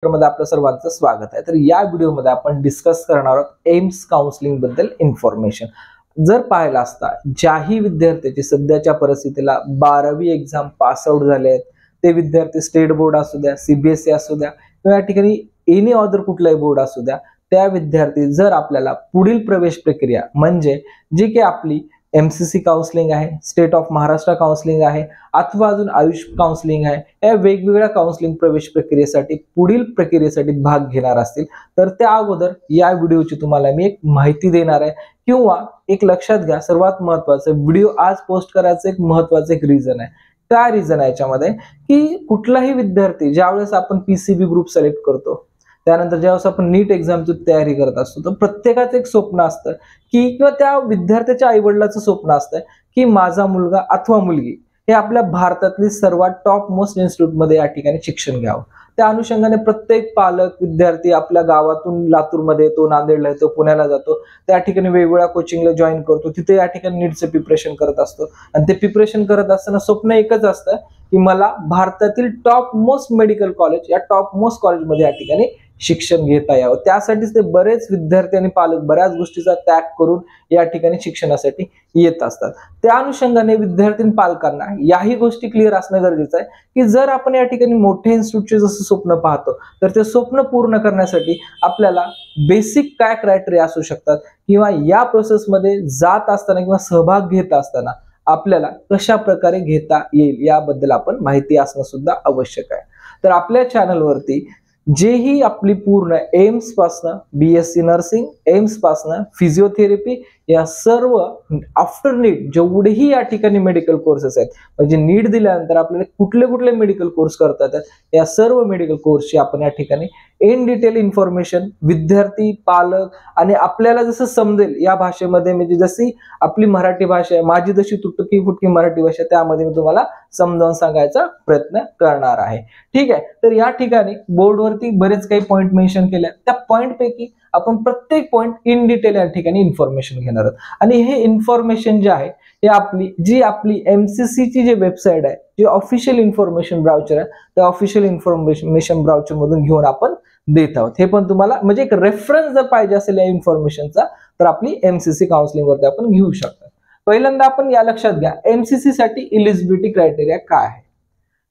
मध्ये आपलं सर्वांचं स्वागत आहे। तर या व्हिडिओमध्ये आपण डिस्कस करणार आहोत एम्स काउन्सिलिंग बद्दल इन्फॉर्मेशन। जर पाहिलं असता ज्याही विद्यार्थ्याची सध्याच्या परिस्थितीला 12वी एक्झाम पास आउट झाले आहेत, ते विद्यार्थी स्टेट बोर्ड असू द्या, सीबीएसई असू द्या किंवा या ठिकाणी एनी अदर कुठलाही बोर्ड असू द्या, त्या विद्यार्थी जर आपल्याला पुढील प्रवेश प्रक्रिया म्हणजे जी की आपली एमसीसी काउन्सिलिंग आहे, स्टेट ऑफ महाराष्ट्र काउन्सिलिंग आहे अथवा अजून आयुष काउन्सिलिंग आहे, या वेगवेगळ्या काउन्सिलिंग प्रवेश प्रक्रियेसाठी पुढील प्रक्रियेसाठी भाग घेणार असतील तर त्या अगोदर या व्हिडिओची तुम्हाला मी एक माहिती देणार आहे किंवा एक लक्षात घ्या, सर्वात महत्त्वाचं व्हिडिओ आज पोस्ट करायचं एक महत्त्वाचं एक रिझन आहे। काय रिझन आहे याच्यामध्ये की कुठलाही विद्यार्थी ज्यावेळेस आपण पीसीबी ग्रुप सिलेक्ट करतो, त्यानंतर ज्यावेळेस आपण नीट एक्झामची तयारी करत असतो, तर प्रत्येकाचं एक स्वप्न असतं की किंवा त्या विद्यार्थ्याच्या आईवडिलाचं स्वप्न असतं की माझा मुलगा अथवा मुलगी हे आपल्या भारतातली सर्वात टॉप मोस्ट इन्स्टिट्यूटमध्ये या ठिकाणी शिक्षण घ्यावं। त्या अनुषंगाने प्रत्येक पालक विद्यार्थी आपल्या गावातून लातूरमध्ये येतो, नांदेडला येतो, पुण्याला जातो, त्या ठिकाणी वेगवेगळ्या कोचिंगला जॉईन करतो, तिथे या ठिकाणी नीटचं प्रिपरेशन करत असतो आणि ते प्रिपरेशन करत असताना स्वप्न एकच असतं की मला भारतातील टॉप मोस्ट मेडिकल कॉलेज या टॉप मोस्ट कॉलेजमध्ये या ठिकाणी शिक्षण घेता यावं। त्यासाठीच ते बरेच विद्यार्थी आणि पालक बऱ्याच गोष्टीचा त्याग करून या ठिकाणी शिक्षणासाठी येत असतात। त्या अनुषंगाने विद्यार्थी आणि पालकांना याही गोष्टी क्लिअर असणं गरजेचं आहे की जर आपण या ठिकाणी मोठे इन्स्टिट्यूटचे जसं स्वप्न पाहतो, तर ते स्वप्न पूर्ण करण्यासाठी आपल्याला बेसिक काय क्रायटेरिया असू शकतात किंवा या प्रोसेसमध्ये जात असताना किंवा सहभाग घेत असताना आपल्याला कशा प्रकारे घेता येईल याबद्दल आपण माहिती असणं सुद्धा आवश्यक आहे। तर आपल्या चॅनलवरती जेही आपली पूर्ण एम्स पासनं बीएससी नर्सिंग, एम्स पासनं फिजिओथेरपी या सर्व आफ्टर नीट जेवढेही या ठिकाणी मेडिकल कोर्सेस आहेत, म्हणजे नीट दिल्यानंतर आपल्याला कुठले कुठले मेडिकल कोर्स करता येतात, या सर्व मेडिकल कोर्सची आपण या ठिकाणी इन डिटेल इन्फॉर्मेशन विद्यार्थी, पालक आणि आपल्याला जसं समजेल या भाषेमध्ये, म्हणजे जशी आपली मराठी भाषा आहे, माझी जशी तुटकी फुटकी मराठी भाषा, त्यामध्ये मी तुम्हाला समजावून सांगायचा प्रयत्न करणार आहे। ठीक आहे, तर या ठिकाणी बोर्डवरती बरेच काही पॉइंट मेन्शन केल्या, त्या पॉइंट पैकी आपण प्रत्येक पॉइंट इन डिटेल या ठिकाणी इन्फॉर्मेशन घेणार आहोत आणि हे इन्फॉर्मेशन जे आहे हे आपली एमसीसीची जी वेबसाईट आहे, जे ऑफिशियल इन्फॉर्मेशन ब्राउचर आहे, त्या ऑफिशियल इन्फॉर्मेशन ब्राउचर मधून घेऊन आपण देत आहोत। हे पण तुम्हाला म्हणजे एक रेफरन्स जर पाहिजे असेल या इन्फॉर्मेशनचा तर आपली एमसीसी काउन्सिलिंग वरती आपण घेऊ शकता। पहिल्यांदा आपण या लक्षात घ्या एमसीसी साठी इलिजिबिलिटी क्रायटेरिया काय आहे।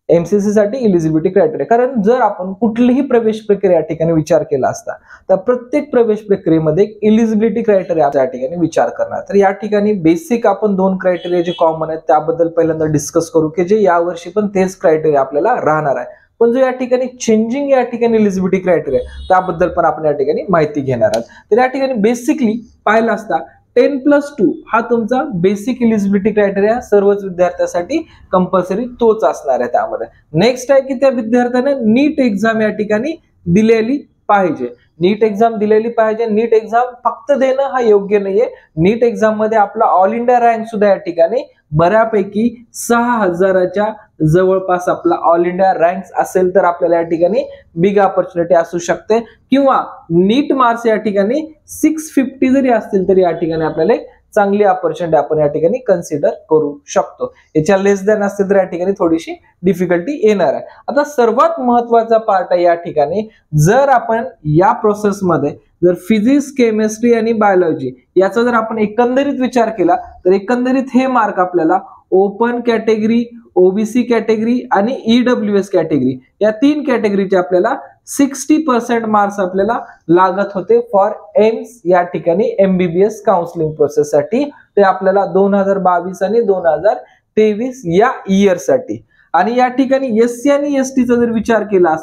एमसीसी साठी इलिजिबिलिटी क्रायटेरिया, कारण जर आपण कुठलीही प्रवेश प्रक्रिया या ठिकाणी विचार केला असता तर प्रत्येक प्रवेश प्रक्रियेमध्ये इलिजिबिलिटी क्रायटेरिया या ठिकाणी विचार करणार। तर या ठिकाणी बेसिक आपण दोन क्रायटेरिया जे कॉमन आहेत त्याबद्दल पहिल्यांदा डिस्कस करू की जे यावर्षी पण तेच क्रायटेरिया आपल्याला राहणार आहे, पण जो या ठिकाणी चेंजिंग या ठिकाणी इलिजिबिलिटी क्रायटेरिया त्याबद्दल पण आपण या ठिकाणी माहिती घेणार आहोत। तर या ठिकाणी बेसिकली पाहिलं असता 10+2 हा तुमचा बेसिक इलिजिबिलिटी क्रायटेरिया सर्वच विद्यार्थ्यांसाठी कंपल्सरी तोच असणार आहे। त्यामध्ये नेक्स्ट आहे की त्या विद्यार्थ्याने नीट एक्झाम या ठिकाणी दिलेली पाहिजे, नीट एक्झाम दिलेली पाहिजे। नीट एक्झाम फक्त देणं हा योग्य नाहीये, नीट एक्झाम मध्ये आपला ऑल इंडिया रँक सुद्धा या ठिकाणी बऱ्यापैकी 6000च्या जवळपास आपला ऑल इंडिया रँक असेल तर आपल्याला या ठिकाणी बिग ऑपॉर्च्युनिटी असू शकते, किंवा नीट मार्क्स या ठिकाणी 650 जरी असतील तरी या ठिकाणी आपल्याला एक चांगली ऑपॉर्च्युनिटी आपण या ठिकाणी कन्सिडर करू शकतो। याच्या लेस दॅन असतील तर या ठिकाणी थोडीशी डिफिकल्टी येणार आहे। आता सर्वात महत्वाचा पार्ट आहे या ठिकाणी, जर आपण या प्रोसेसमध्ये जर फिजिक्स, केमिस्ट्री आणि बायोलॉजी याचा जर आपण एकंदरीत विचार केला तर एकंदरीत हे मार्क आपल्याला ओपन कॅटेगरी, ओबीसी कॅटेगरी आणि ईडब्ल्यूएस कॅटेगरी या तीन कॅटेगरीचे आपल्याला 60% मार्क्स आपल्याला लागत होते फॉर एम्स या ठिकाणी एमबीबीएस काउन्सिलिंग प्रोसेस साठी। ते आपल्याला 2022 आणि 2023 या इयर साठी, आणि या ठिकाणी एससी आणि एसटीचा जर विचार केला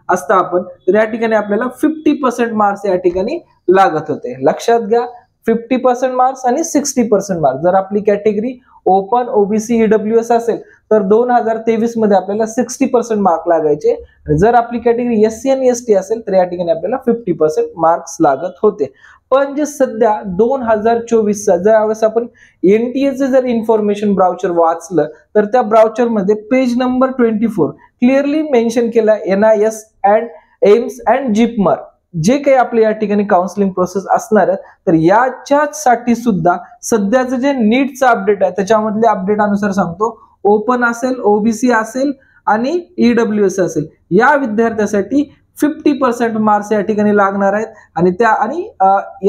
असता आपण तर या ठिकाणी आपल्याला 50% मार्क्स या ठिकाणी लागत होते। लक्षात घ्या 50% मार्क्स आणि 60% मार्क्स। जर आपली कॅटेगरी ओपन, ओबीसी, ईडब्ल्यूएस असेल तर 2023 मध्ये आपल्याला 60% मार्क लागायचे, जर आपली कॅटेगरी एससी आणि एसटी असेल तर या ठिकाणी आपल्याला 50% मार्क्स लागत होते। पण जे सध्या 2024 चा जर यावेळेस आपण एनटीएचं जर इन्फॉर्मेशन ब्राउचर वाचलं तर त्या ब्राउचर मध्ये पेज नंबर 24 क्लिअरली मेन्शन केलं NIS and AIIMS and JIPMER जे काही आपले या ठिकाणी काउन्सिलिंग प्रोसेस असणार आहे, तर याच्यासाठी सुद्धा सध्याचं जे नीटचं अपडेट आहे त्याच्यामधले अपडेट अनुसार सांगतो, ओपन असेल, ओबीसी असेल आणि ईडब्ल्यूएस असेल या विद्यार्थ्यांसाठी 50% मार्क्स या ठिकाणी लागणार आहेत आणि त्या आणि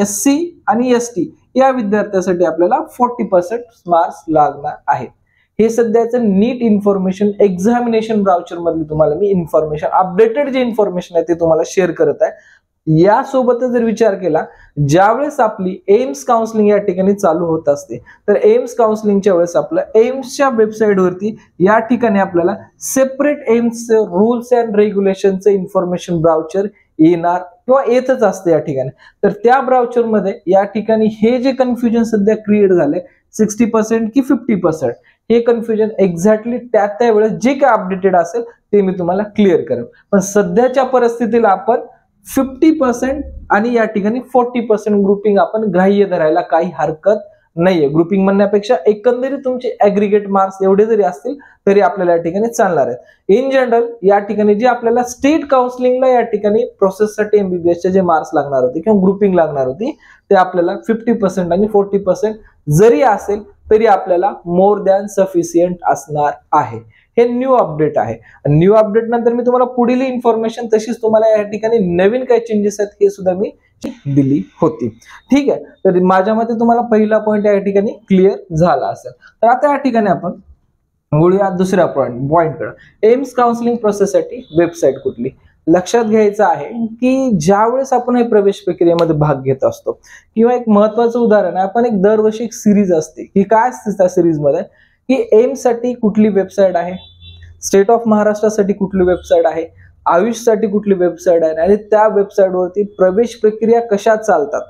SC आणि ST या विद्यार्थ्यांसाठी आपल्याला 40% मार्क्स लागणार आहेत. हे सध्याचं नीट इन्फॉर्मेशन एक्झामिनेशन ब्राउचर मधली तुम्हाला मी इन्फॉर्मेशन अपडेटेड जे इन्फॉर्मेशन आहे ते तुम्हाला शेअर करत आहे. यासोबतच जर विचार केला, ज्यावेळेस आपली एम्स काउन्सिलिंग या ठिकाणी चालू होत असते तर एम्स काउन्सिलिंगच्या वेळेस आपलं एम्सच्या वेबसाईटवरती या ठिकाणी आपल्याला सेपरेट एम्स रूल्स अँड रेग्युलेशनचं इन्फॉर्मेशन ब्राउचर येणार किंवा येतच असते या ठिकाणी. तर त्या ब्राउचर मध्ये या ठिकाणी हे जे कन्फ्युजन सध्या क्रिएट झाले 60% की 50%, हे कन्फ्युजन एक्झॅक्टली त्या वेळेस जे काय अपडेटेड असेल ते मी तुम्हाला क्लिअर करेन. पण सध्याच्या परिस्थितीला आपण 50% आणि या ठिकाणी 40% ग्रुपिंग आपण ग्राह्य धरायला काही हरकत नाहीये. ग्रुपिंग म्हणण्यापेक्षा एकंदरीत तुमचे ऍग्रीगेट मार्क्स एवढे जरी असतील तरी आपल्याला या ठिकाणी चालणार आहेत. इन जनरल या ठिकाणी जे आपल्याला स्टेट काउन्सिलिंगला या ठिकाणी प्रोसेससाठी MBBSचे जे मार्क्स लागणार होते किंवा ग्रुपिंग लागणार होती ते आपल्याला 50% आणि 40% जरी असेल तरी आपल्याला मोर दॅन सफिशियंट असणार आहे. हे न्यू अपडेट आहे. न्यू अपडेट नंतर मी तुम्हाला पुढील इन्फॉर्मेशन तशीच तुम्हाला या ठिकाणी नवीन काय चेंजेस आहेत हे सुद्धा मी दिली होती. ठीक आहे, तर माझ्या मते तुम्हाला पहिला पॉइंट या ठिकाणी क्लिअर झाला असेल. तर आता या ठिकाणी आपण बोलूया दुसऱ्या पॉइंटकडे. एम्स काउन्सिलिंग प्रोसेससाठी वेबसाईट कुठली. लक्षात घ्यायचं आहे की ज्यावेळेस आपण हे प्रवेश प्रक्रियेमध्ये भाग घेत असतो किंवा एक महत्वाचं उदाहरण आहे, आपण एक दरवर्षी एक सिरीज असते की काय असते त्या सिरीज मध्ये की एम्स साठी कुठली वेबसाईट आहे, स्टेट ऑफ महाराष्ट्रासाठी कुठली वेबसाईट आहे, आयुषसाठी कुठली वेबसाईट आहे आणि त्या वेबसाईटवरती प्रवेश प्रक्रिया कशा चालतात.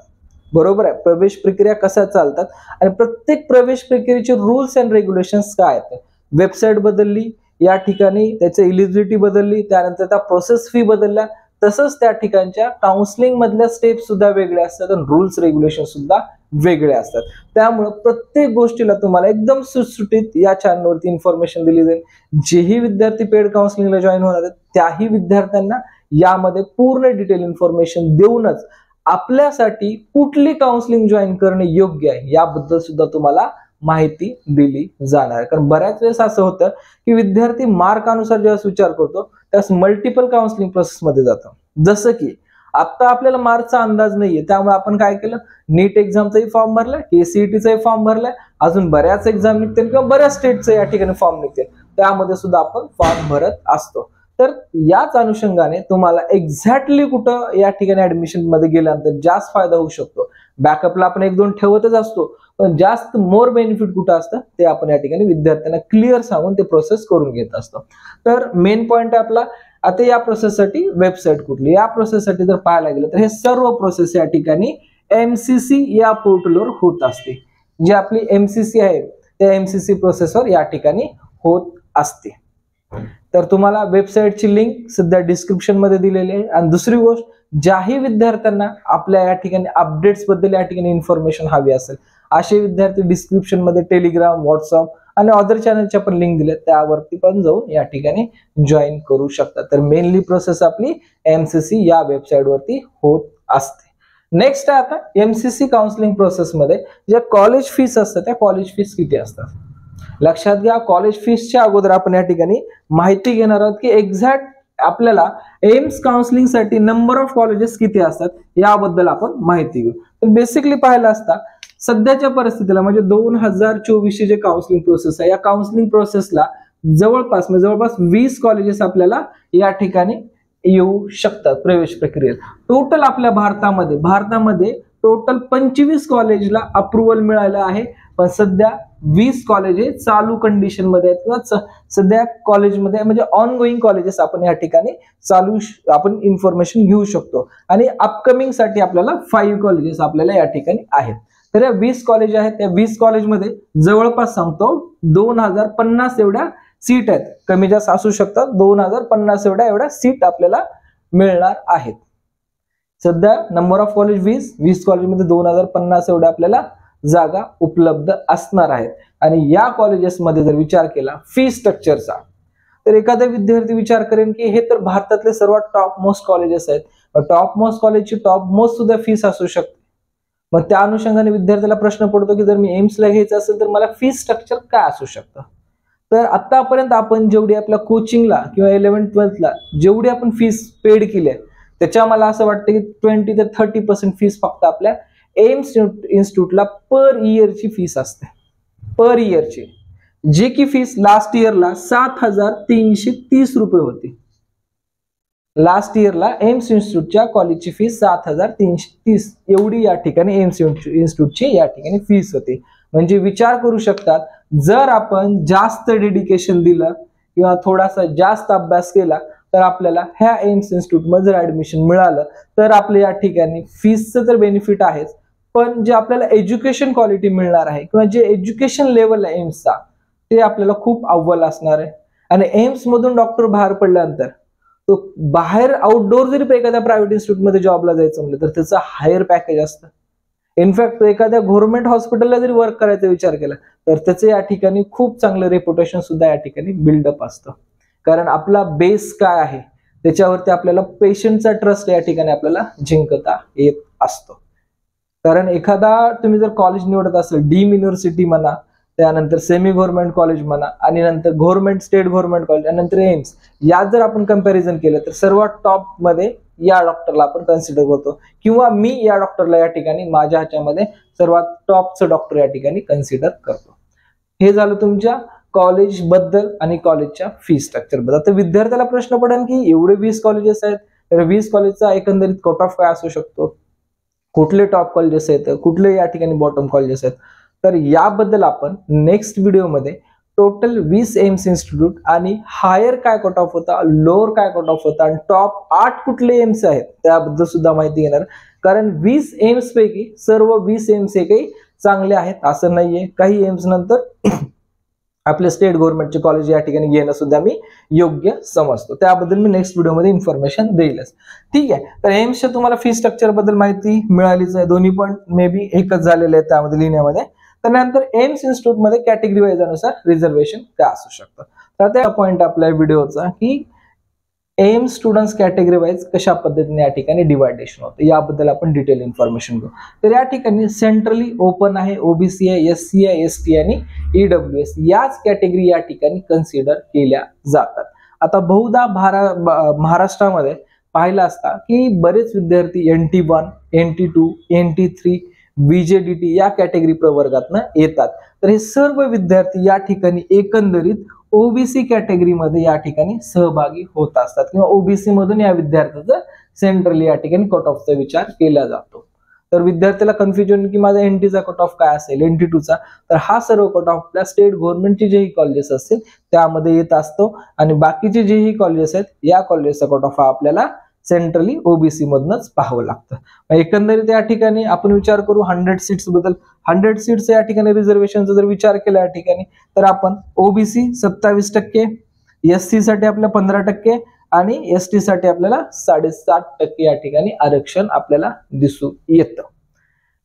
बरोबर आहे, प्रवेश प्रक्रिया कशा चालतात आणि प्रत्येक प्रवेश प्रक्रियेचे रूल्स अँड रेग्युलेशन्स काय आहेत. वेबसाईट बदलली, या ठिकाणी त्याची एलिजिबिलिटी बदलली, त्यानंतर त्या प्रोसेस फी बदलल्या, तसंच त्या ठिकाणच्या काउन्सिलिंग मधल्या स्टेप सुद्धा वेगळे असतात आणि रूल्स रेग्युलेशन सुद्धा वेगळे असतात. त्यामुळे प्रत्येक गोष्टीला तुम्हाला एकदम सुटसुटीत या चॅनलवरती इन्फॉर्मेशन दिली जाईल. जेही विद्यार्थी पेड काउन्सिलिंगला जॉईन होणार आहेत त्याही विद्यार्थ्यांना यामध्ये पूर्ण डिटेल इन्फॉर्मेशन देऊनच आपल्यासाठी कुठली काउन्सिलिंग जॉईन करणे योग्य आहे याबद्दल सुद्धा तुम्हाला माहिती दिली जाणार. कारण बऱ्याच वेळेस असं होतं की विद्यार्थी मार्कानुसार जेव्हा विचार करतो त्यास मल्टिपल काउन्सिलिंग प्रोसेस मध्ये जातो. जसं की आता आपल्याला मार्कचा अंदाज नाहीये, त्यामुळे आपण काय केलं, नीट एक्झामचाही फॉर्म भरलाय, KCETचाही फॉर्म भरलाय, अजून बऱ्याच एक्झाम निघतील किंवा बऱ्याच स्टेटचे या ठिकाणी फॉर्म निघतील, त्यामध्ये सुद्धा आपण फॉर्म भरत असतो. तर याच अनुषंगाने तुम्हाला एक्झॅक्टली कुठं या ठिकाणी ऍडमिशन मध्ये गेल्यानंतर जास्त फायदा होऊ शकतो. बॅकअपला आपण 1-2 ठेवतच असतो, पण जास्त मोर बेनिफिट कुठं असतं ते आपण या ठिकाणी विद्यार्थ्यांना क्लिअर सांगून ते प्रोसेस करून घेत असतो. तर मेन पॉइंट आहे आपला आता या प्रोसेससाठी वेबसाईट कुठली. या प्रोसेससाठी जर पाहायला गेलं तर हे सर्व प्रोसेस या ठिकाणी MCC या पोर्टलवर होत असते. जी आपली MCC आहे त्या MCC प्रोसेसवर या ठिकाणी होत असते. तर तुम्हाला वेबसाईटची लिंक सध्या डिस्क्रिप्शन मध्ये दिलेली आहे. आणि दुसरी गोष्ट, ज्याही विद्यार्थ्यांना आपल्या या ठिकाणी अपडेट्स बद्दल या ठिकाणी इन्फॉर्मेशन हवी असेल असे विद्यार्थी डिस्क्रिप्शन मध्ये टेलिग्राम, व्हॉट्सअप आणि अदर चॅनलच्या पण लिंक दिल्या, त्यावरती पण जाऊन या ठिकाणी जॉईन करू शकता. तर मेनली प्रोसेस आपली MCC या वेबसाईट वरती होत असते. नेक्स्ट आहे आता MCC काउन्सिलिंग प्रोसेस मध्ये ज्या कॉलेज फीस असतात त्या कॉलेज फीस किती असतात. लक्षात घ्या, कॉलेज फीसच्या अगोदर आपण या ठिकाणी माहिती घेणार आहोत की एक्झॅक्ट आपल्याला एम्स काउन्सिलिंग साठी नंबर ऑफ कॉलेजेस किती असतात याबद्दल आपण माहिती घेऊ. तर बेसिकली पाहायला असता सध्याच्या परिस्थितीला म्हणजे 2024 जे काउन्सिलिंग प्रोसेस आहे या काउन्सिलिंग प्रोसेसला जवळपास 20 कॉलेजेस आपल्याला या ठिकाणी येऊ शकतात प्रवेश प्रक्रियेत. टोटल आपल्या भारतामध्ये टोटल 25 कॉलेजला अप्रुव्हल मिळालं आहे, पण सध्या 20 कॉलेजेस चालू कंडिशन मध्ये आहेत किंवा सध्या कॉलेजमध्ये म्हणजे ऑनगोईंग कॉलेजेस आपण या ठिकाणी चालू आपण इन्फॉर्मेशन घेऊ शकतो. आणि अपकमिंग साठी आपल्याला 5 कॉलेजेस आपल्याला या ठिकाणी आहेत. तर या 20 कॉलेज आहेत, त्या 20 कॉलेजमध्ये जवळपास सांगतो 2050 एवढ्या सीट आहेत, कमी जास्त असू शकतात, 2050 एवढ्या सीट आपल्याला मिळणार आहेत. सध्या नंबर ऑफ कॉलेज 20 कॉलेजमध्ये 2050 एवढ्या आपल्याला जागा उपलब्ध असणार आहेत. आणि या कॉलेजेसमध्ये जर विचार केला फी स्ट्रक्चरचा तर एखादा विद्यार्थी विचार करेन की हे तर भारतातले सर्वात टॉप मोस्ट कॉलेजेस आहेत, टॉप मोस्ट कॉलेजची टॉप मोस्ट सुद्धा फीस असू शकते. मग त्या अनुषंगाने विद्यार्थ्याला प्रश्न पडतो की जर मी एम्सला घ्यायचं असेल तर मला फी स्ट्रक्चर काय असू शकतं. तर आतापर्यंत आपण जेवढी आपल्या कोचिंगला किंवा 11th-12th ला जेवढी आपण फीस पेड केली आहे त्याच्या मला असं वाटतं की 20 ते 30% फीस फक्त आपल्या एम्स इन्स्टिट्यूटला पर इयरची फीस असते, पर इयरची, जी की फीस लास्ट इयरला 7,330 रुपये होती. लास्ट इयरला एम्स इन्स्टिट्यूटच्या कॉलेजची फीस 7,330 एवढी या ठिकाणी एम्स इन्स्टिट्यूटची या ठिकाणी फीस होती. म्हणजे विचार करू शकतात, जर आपण जास्त डेडिकेशन दिलं किंवा थोडासा जास्त अभ्यास केला तर आपल्याला ह्या एम्स इन्स्टिट्यूटमध्ये जर ऍडमिशन मिळालं तर आपल्या या ठिकाणी फीसचं तर बेनिफिट आहेच, पण जे आपल्याला एज्युकेशन क्वालिटी मिळणार आहे किंवा जे एज्युकेशन लेवल आहे एम्सचा ते आपल्याला खूप अव्वल असणार आहे. आणि एम्स मधून डॉक्टर बाहेर पडल्यानंतर तो बाहेर आउटडोर जरी एखाद्या प्रायव्हेट इन्स्टिट्यूटमध्ये जॉबला जायचं म्हणलं तर त्याचं हायर पॅकेज असतं. इनफॅक्ट तो एखाद्या गव्हर्नमेंट हॉस्पिटलला जरी वर्क करायचा विचार केला तर त्याचं या ठिकाणी खूप चांगलं रेप्युटेशन सुद्धा या ठिकाणी बिल्डअप असतं. कारण आपला बेस काय आहे त्याच्यावरती आपल्याला पेशंटचा ट्रस्ट या ठिकाणी आपल्याला जिंकता येत असतो. कारण एखादा तुम्ही जर कॉलेज निवडत असेल, डीम युनिव्हर्सिटी म्हणा, त्यानंतर सेमी गव्हर्नमेंट कॉलेज म्हणा, आणि नंतर गव्हर्नमेंट स्टेट गव्हर्नमेंट कॉलेज आणि नंतर एम्स, यात जर आपण कंपॅरिझन केलं तर सर्वात टॉप मध्ये या डॉक्टरला आपण कन्सिडर करतो, किंवा मी या डॉक्टरला या ठिकाणी माझ्या ह्याच्यामध्ये सर्वात टॉपचं डॉक्टर या ठिकाणी कन्सिडर करतो. हे झालं तुमच्या कॉलेज बद्दल आणि कॉलेजच्या फी स्ट्रक्चर बद्दल. तर विद्यार्थ्याला प्रश्न पडेल की एवढे 20 कॉलेजेस आहेत, तर 20 कॉलेजचा एकंदरीत कट ऑफ काय असू शकतो, कुठले टॉप कॉलेजेस आहेत, कुठले या ठिकाणी बॉटम कॉलेजेस आहेत. तर याबद्दल आपण नेक्स्ट व्हिडिओमध्ये टोटल 20 एम्स इन्स्टिट्यूट आणि हायर काय कट ऑफ होता, लोअर काय कट ऑफ होता आणि टॉप 8 कुठले एम्स आहेत त्याबद्दल सुद्धा माहिती घेणार. कारण 20 एम्स पैकी सर्व 20 एम्स हे काही चांगले आहेत असं नाहीये. काही एम्स नंतर आपले स्टेट गव्हर्नमेंटचे कॉलेज या ठिकाणी घेणं सुद्धा मी योग्य समजतो. त्याबद्दल मी नेक्स्ट व्हिडिओमध्ये इन्फॉर्मेशन देईलच. ठीक आहे. तर एम्सच्या तुम्हाला फी स्ट्रक्चर बद्दल माहिती मिळालीच आहे. दोन्ही पण मे बी एकच झालेले आहेत त्यामध्ये लिहिण्यामध्ये. त्यानंतर एम्स इन्स्टिट्यूटमध्ये कॅटेगरी वाईज अनुसार रिझर्वेशन काय असू शकतं. तर त्या पॉईंट आपल्या व्हिडिओचा की एम्स स्टुडंट्स कॅटेगरी वाईज कशा पद्धतीने या ठिकाणी डिवायडेशन होतं याबद्दल आपण डिटेल इन्फॉर्मेशन घेऊ. तर या ठिकाणी सेंट्रली ओपन आहे, ओबीसी आहे, एससी आहे, एसटी आणि ईडब्ल्यूएस याच कॅटेगरी या ठिकाणी कन्सिडर केल्या जातात. आता बहुधा महाराष्ट्रामध्ये पाहिलं असता की बरेच विद्यार्थी NT1, NT2, NT3, BJDT या कॅटेगरी प्रवर्गातनं येतात. तर हे सर्व विद्यार्थी या ठिकाणी एकंदरीत ओबीसी कॅटेगरीमध्ये या ठिकाणी सहभागी होत असतात किंवा ओबीसी मधून या विद्यार्थ्याचं सेंट्रली या ठिकाणी कट ऑफचा विचार केला जातो. तर विद्यार्थ्याला कन्फ्युजन की माझा NTचा कट ऑफ काय असेल, NT2चा, तर हा सर्व कट ऑफ आपल्या स्टेट गव्हर्नमेंटचे जेही कॉलेजेस असतील त्यामध्ये येत असतो आणि बाकीचे जेही कॉलेजेस आहेत या कॉलेजचा कट ऑफ हा आपल्याला सेंट्रली ओबीसी मधूनच पाहावं लागतं. एकंदरीत या ठिकाणी आपण विचार करू 100 सीट्स बद्दल. 100 सीट्स या ठिकाणी रिझर्वेशनचा जर विचार केला या ठिकाणी तर आपण ओबीसी 27%, एससी साठी आपल्या 15% आणि एसटी साठी आपल्याला 7.5% या ठिकाणी आरक्षण आपल्याला दिसून येतं.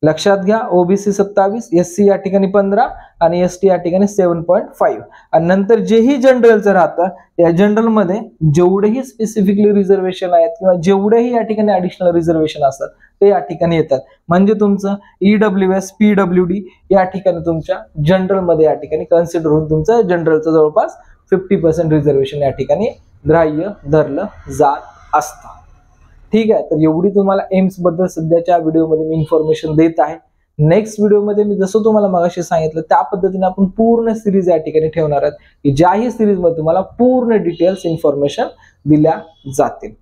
लक्षात घ्या, ओबीसी 27, एससी या ठिकाणी 15 आणि एसटी या ठिकाणी 7.5. आणि नंतर जेही जनरलचं राहतं या जनरल मध्ये जेवढेही स्पेसिफिकली रिझर्वेशन आहेत किंवा जेवढेही या ठिकाणी ऍडिशनल रिझर्वेशन असतात ते या ठिकाणी येतात. म्हणजे तुमचं ईडब्ल्यूएस, पीडब्ल्यूडी या ठिकाणी तुमच्या जनरल मध्ये या ठिकाणी कन्सिडर होऊन तुमचं जनरलचं जवळपास 50% रिझर्वेशन या ठिकाणी ग्राह्य धरलं जात असतं. ठीक आहे. तर एवढी तुम्हाला एम्स बद्दल सध्याच्या व्हिडिओमध्ये मी इन्फॉर्मेशन देत आहे. नेक्स्ट व्हिडिओमध्ये मी जसं तुम्हाला मगाशी सांगितलं त्या पद्धतीने आपण पूर्ण सिरीज या ठिकाणी ठेवणार आहोत की ज्याही सिरीजमध्ये तुम्हाला पूर्ण डिटेल्स इन्फॉर्मेशन दिल्या जातील.